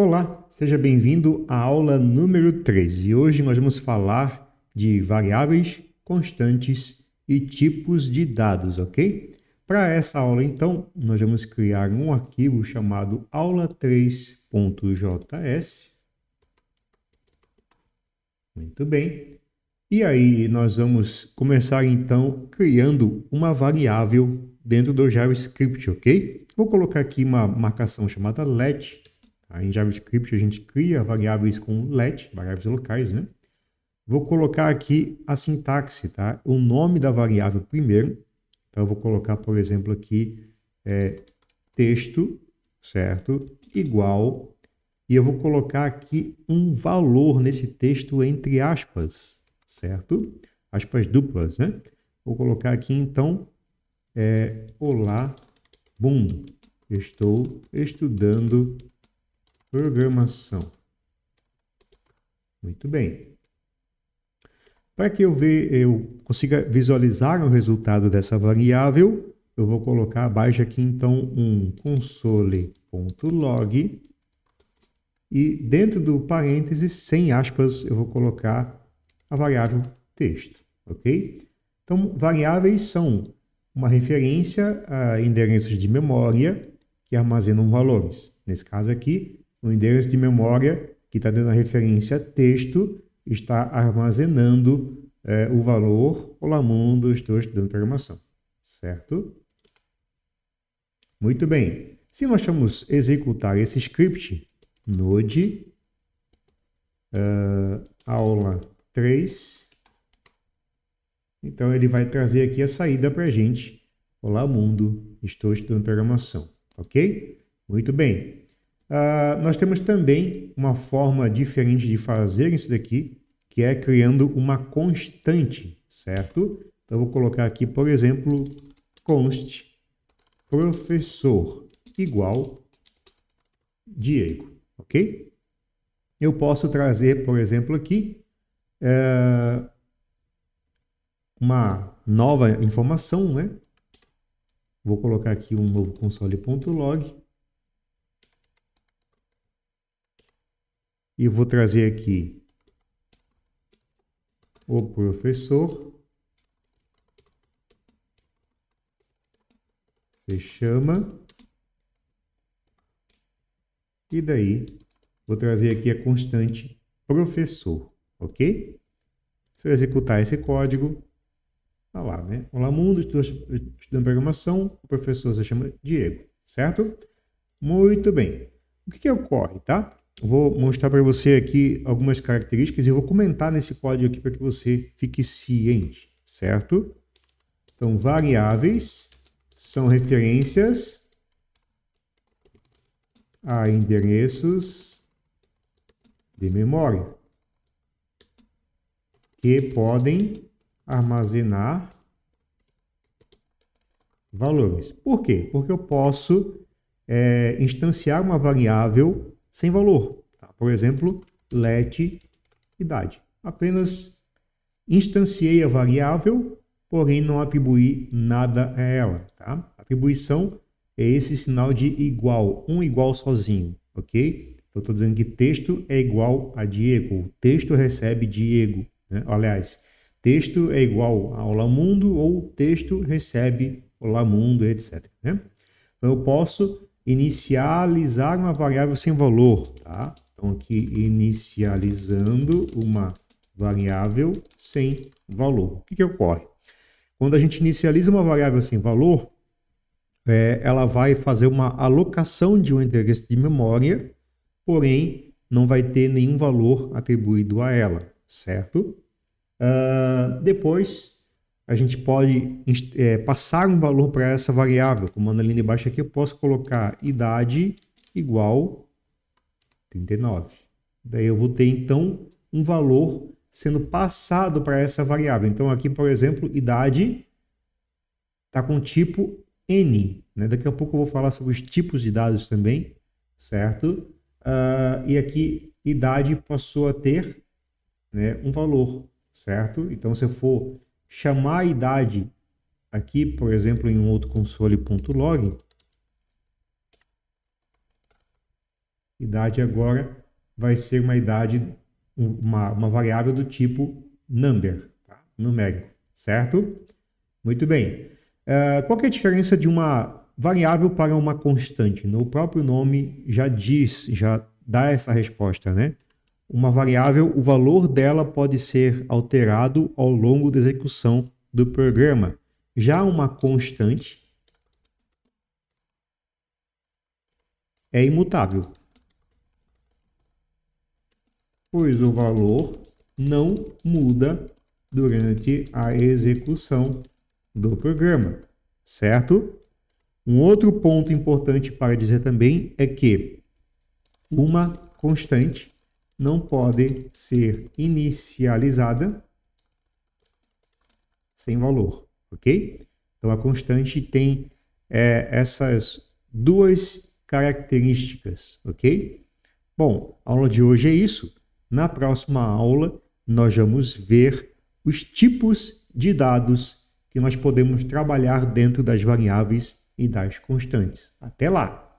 Olá, seja bem-vindo à aula número 3 e hoje nós vamos falar de variáveis, constantes e tipos de dados, ok? Para essa aula, então, nós vamos criar um arquivo chamado aula3.js. Muito bem. E aí nós vamos começar, então, criando uma variável dentro do JavaScript, ok? Vou colocar aqui uma marcação chamada let. Em JavaScript, a gente cria variáveis com let, variáveis locais, né? Vou colocar aqui a sintaxe, tá? O nome da variável primeiro. Então, eu vou colocar, por exemplo, aqui texto, certo? Igual. E eu vou colocar aqui um valor nesse texto entre aspas, certo? Aspas duplas, né? Vou colocar aqui, então, olá, mundo. Estou estudando programação. Muito bem. Para que eu consiga visualizar o resultado dessa variável, eu vou colocar abaixo aqui, então, um console.log e dentro do parênteses, sem aspas, eu vou colocar a variável texto, ok? Então, variáveis são uma referência a endereços de memória que armazenam valores. Nesse caso aqui, o endereço de memória que está dando a referência texto está armazenando o valor olá mundo, estou estudando programação, certo? Muito bem. Se nós formos executar esse script, node aula 3, então ele vai trazer aqui a saída para a gente. Olá mundo, estou estudando programação, ok? Muito bem. Nós temos também uma forma diferente de fazer isso daqui, que é criando uma constante, certo? Então, eu vou colocar aqui, por exemplo, const professor igual Diego, ok? Eu posso trazer, por exemplo, aqui uma nova informação, né? Vou colocar aqui um novo console.log e vou trazer aqui o professor se chama e daí vou trazer aqui a constante professor, ok? Se eu executar esse código, tá lá, né? Olá mundo, estou estudando programação, o professor se chama Diego, certo? Muito bem. O que ocorre, tá? Vou mostrar para você aqui algumas características e vou comentar nesse código aqui para que você fique ciente, certo? Então, variáveis são referências a endereços de memória que podem armazenar valores. Por quê? Porque eu posso instanciar uma variável sem valor. Tá? Por exemplo, let idade. Apenas instanciei a variável, porém não atribuí nada a ela. Tá? Atribuição é esse sinal de igual, um igual sozinho, ok? Então, estou dizendo que texto é igual a Diego, texto recebe Diego. Né? Aliás, texto é igual a olá mundo ou texto recebe olá mundo, etc. Né? Então, eu posso inicializar uma variável sem valor. Tá? Então, aqui, inicializando uma variável sem valor. O que ocorre? Quando a gente inicializa uma variável sem valor, ela vai fazer uma alocação de um endereço de memória, porém não vai ter nenhum valor atribuído a ela, certo? Depois, a gente pode passar um valor para essa variável. Como na linha de baixo aqui, eu posso colocar idade igual 39. Daí eu vou ter, então, um valor sendo passado para essa variável. Então, aqui, por exemplo, idade está com tipo N. Né? Daqui a pouco eu vou falar sobre os tipos de dados também, certo? E aqui, idade passou a ter, né, um valor, certo? Então, se eu for chamar a idade aqui, por exemplo, em um outro console.log, Idade agora vai ser uma variável do tipo number, tá? Numérico, certo? Muito bem. Qual que é a diferença de uma variável para uma constante? O próprio nome já dá essa resposta, né? Uma variável, o valor dela pode ser alterado ao longo da execução do programa. Já uma constante é imutável, pois o valor não muda durante a execução do programa, certo? Um outro ponto importante para dizer também é que uma constante não pode ser inicializada sem valor, ok? Então a constante tem essas duas características, ok? Bom, a aula de hoje é isso. Na próxima aula, nós vamos ver os tipos de dados que nós podemos trabalhar dentro das variáveis e das constantes. Até lá!